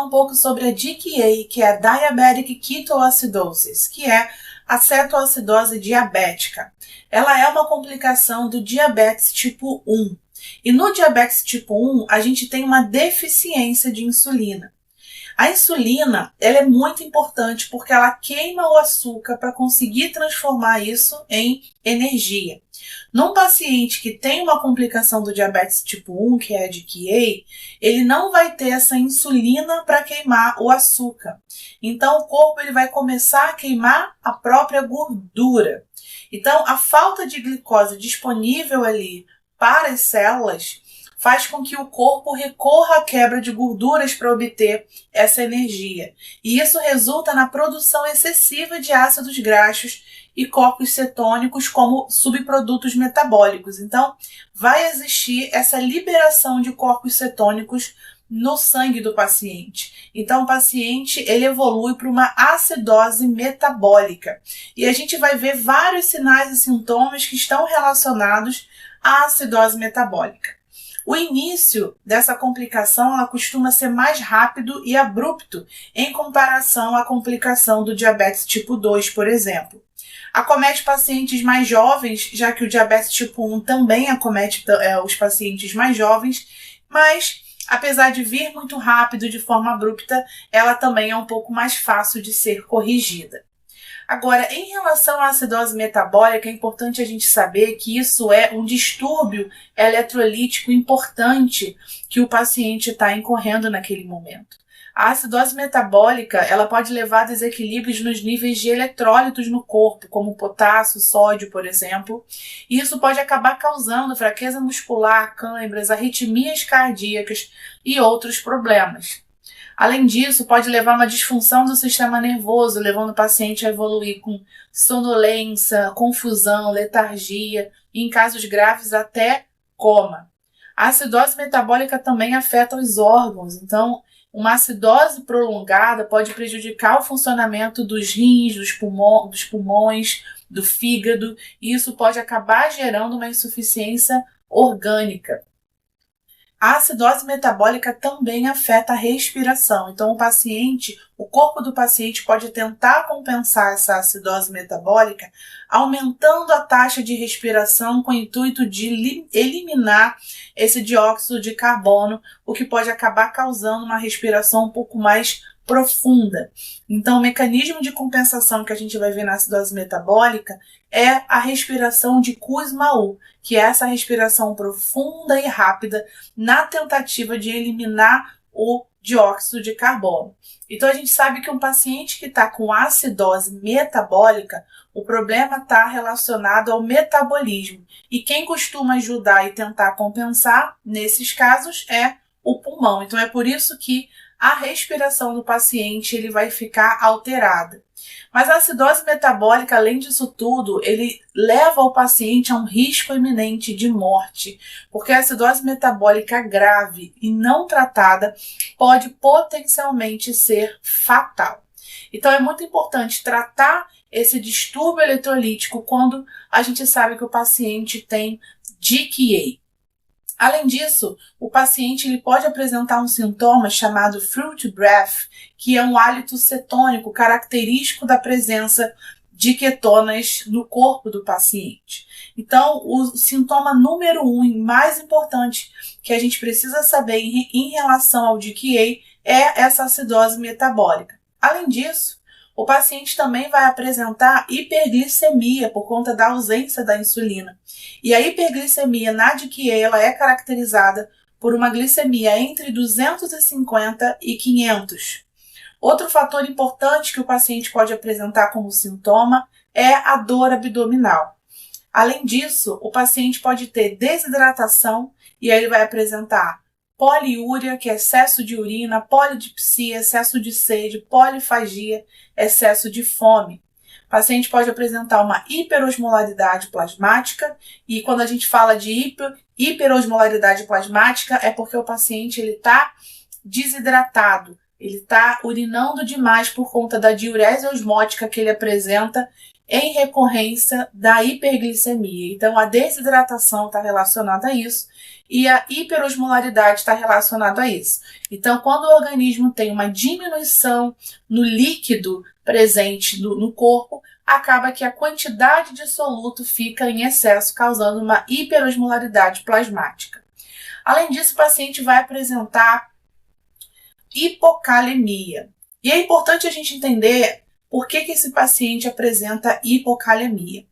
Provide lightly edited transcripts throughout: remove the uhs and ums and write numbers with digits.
falar um pouco sobre a DKA, que é a Diabetic Ketoacidosis, que é a cetoacidose diabética. Ela é uma complicação do diabetes tipo 1. E no diabetes tipo 1, a gente tem uma deficiência de insulina. A insulina, ela é muito importante porque ela queima o açúcar para conseguir transformar isso em energia. Num paciente que tem uma complicação do diabetes tipo 1, que é a DKA, ele não vai ter essa insulina para queimar o açúcar. Então o corpo ele vai começar a queimar a própria gordura. Então a falta de glicose disponível ali para as células faz com que o corpo recorra à quebra de gorduras para obter essa energia. E isso resulta na produção excessiva de ácidos graxos e corpos cetônicos como subprodutos metabólicos. Então, vai existir essa liberação de corpos cetônicos no sangue do paciente. Então, o paciente ele evolui para uma acidose metabólica. E a gente vai ver vários sinais e sintomas que estão relacionados à acidose metabólica. O início dessa complicação ela costuma ser mais rápido e abrupto em comparação à complicação do diabetes tipo 2, por exemplo. Acomete pacientes mais jovens, já que o diabetes tipo 1 também acomete os pacientes mais jovens, mas apesar de vir muito rápido de forma abrupta, ela também é um pouco mais fácil de ser corrigida. Agora, em relação à acidose metabólica, é importante a gente saber que isso é um distúrbio eletrolítico importante que o paciente está incorrendo naquele momento. A acidose metabólica ela pode levar a desequilíbrios nos níveis de eletrólitos no corpo, como potássio, sódio, por exemplo. E isso pode acabar causando fraqueza muscular, câimbras, arritmias cardíacas e outros problemas. Além disso, pode levar a uma disfunção do sistema nervoso, levando o paciente a evoluir com sonolência, confusão, letargia e, em casos graves, até coma. A acidose metabólica também afeta os órgãos, então uma acidose prolongada pode prejudicar o funcionamento dos rins, dos pulmões, do fígado, e isso pode acabar gerando uma insuficiência orgânica. A acidose metabólica também afeta a respiração. Então, o corpo do paciente pode tentar compensar essa acidose metabólica aumentando a taxa de respiração com o intuito de eliminar esse dióxido de carbono, o que pode acabar causando uma respiração um pouco mais profunda. Então, o mecanismo de compensação que a gente vai ver na acidose metabólica é a respiração de Kussmaul, que é essa respiração profunda e rápida na tentativa de eliminar o dióxido de carbono. Então, a gente sabe que um paciente que está com acidose metabólica, o problema está relacionado ao metabolismo. E quem costuma ajudar e tentar compensar, nesses casos, é o pulmão. Então, é por isso que a respiração do paciente ele vai ficar alterada. Mas a acidose metabólica, além disso tudo, ele leva o paciente a um risco iminente de morte, porque a acidose metabólica grave e não tratada pode potencialmente ser fatal. Então é muito importante tratar esse distúrbio eletrolítico quando a gente sabe que o paciente tem DKA. Além disso, o paciente ele pode apresentar um sintoma chamado fruit breath, que é um hálito cetônico característico da presença de ketonas no corpo do paciente. Então, o sintoma número 1 e mais importante que a gente precisa saber em relação ao DKA é essa acidose metabólica. Além disso, o paciente também vai apresentar hiperglicemia por conta da ausência da insulina. E a hiperglicemia na DKA ela é caracterizada por uma glicemia entre 250 e 500. Outro fator importante que o paciente pode apresentar como sintoma é a dor abdominal. Além disso, o paciente pode ter desidratação e aí ele vai apresentar poliúria, que é excesso de urina, polidipsia, excesso de sede, polifagia, excesso de fome. O paciente pode apresentar uma hiperosmolaridade plasmática e quando a gente fala de hiperosmolaridade plasmática é porque o paciente está desidratado, ele está urinando demais por conta da diurese osmótica que ele apresenta em recorrência da hiperglicemia. Então, a desidratação está relacionada a isso e a hiperosmolaridade está relacionada a isso. Então, quando o organismo tem uma diminuição no líquido presente no corpo, acaba que a quantidade de soluto fica em excesso, causando uma hiperosmolaridade plasmática. Além disso, o paciente vai apresentar hipocalemia. E é importante a gente entender por que esse paciente apresenta hipocalemia.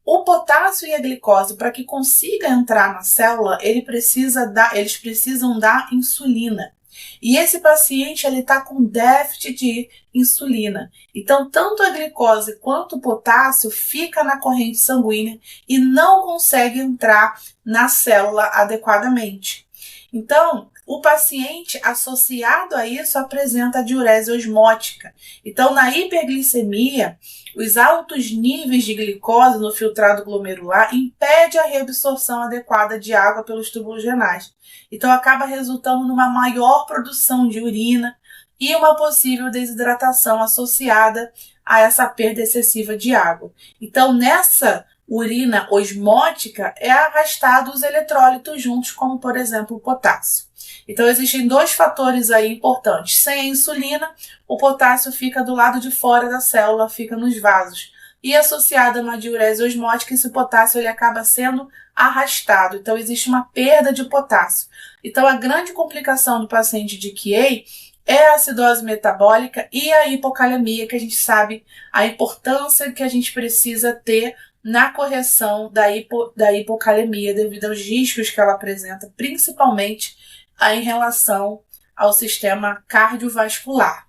O potássio e a glicose, para que consiga entrar na célula, eles precisam da insulina. E esse paciente está com déficit de insulina. Então, tanto a glicose quanto o potássio fica na corrente sanguínea e não consegue entrar na célula adequadamente. Então, o paciente associado a isso apresenta diurese osmótica. Então, na hiperglicemia, os altos níveis de glicose no filtrado glomerular impedem a reabsorção adequada de água pelos túbulos renais. Então, acaba resultando numa maior produção de urina e uma possível desidratação associada a essa perda excessiva de água. Então, nessa urina osmótica é arrastado os eletrólitos juntos, como por exemplo o potássio. Então existem dois fatores aí importantes. Sem a insulina, o potássio fica do lado de fora da célula, fica nos vasos. E associado a uma diurese osmótica, esse potássio ele acaba sendo arrastado. Então existe uma perda de potássio. Então a grande complicação do paciente de QA é a acidose metabólica e a hipocalemia, que a gente sabe a importância que a gente precisa ter na correção da hipocalemia devido aos riscos que ela apresenta, principalmente em relação ao sistema cardiovascular.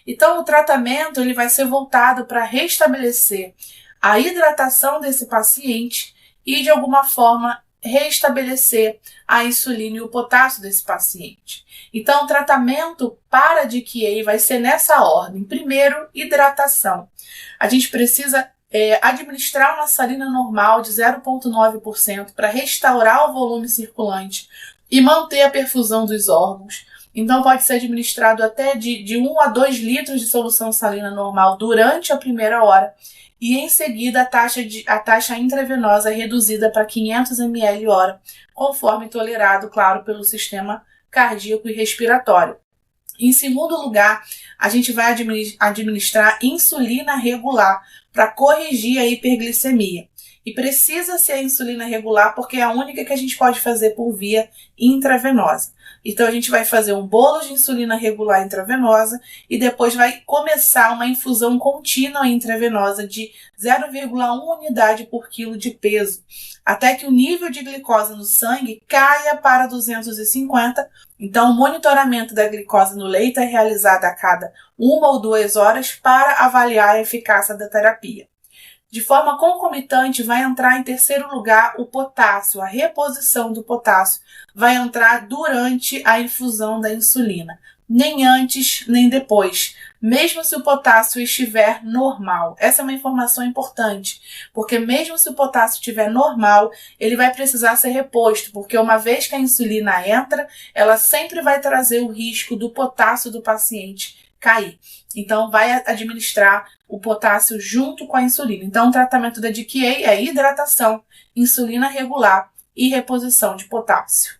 Então, o tratamento ele vai ser voltado para restabelecer a hidratação desse paciente e, de alguma forma, restabelecer a insulina e o potássio desse paciente. Então, o tratamento para a DKA vai ser nessa ordem. Primeiro, hidratação. A gente precisa administrar uma salina normal de 0,9% para restaurar o volume circulante e manter a perfusão dos órgãos. Então, pode ser administrado até de 1 a 2 litros de solução salina normal durante a primeira hora e, em seguida, a taxa intravenosa é reduzida para 500 ml hora, conforme tolerado, claro, pelo sistema cardíaco e respiratório. Em segundo lugar, a gente vai administrar insulina regular para corrigir a hiperglicemia. E precisa ser a insulina regular porque é a única que a gente pode fazer por via intravenosa. Então a gente vai fazer um bolo de insulina regular intravenosa e depois vai começar uma infusão contínua intravenosa de 0,1 unidade por quilo de peso, até que o nível de glicose no sangue caia para 250. Então o monitoramento da glicose no leito é realizado a cada 1 ou 2 horas para avaliar a eficácia da terapia. De forma concomitante, vai entrar em terceiro lugar o potássio. A reposição do potássio vai entrar durante a infusão da insulina, nem antes nem depois, mesmo se o potássio estiver normal. Essa é uma informação importante, porque mesmo se o potássio estiver normal, ele vai precisar ser reposto, porque uma vez que a insulina entra, ela sempre vai trazer o risco do potássio do paciente cair. Então, vai administrar o potássio junto com a insulina. Então, o tratamento da DKA é hidratação, insulina regular e reposição de potássio.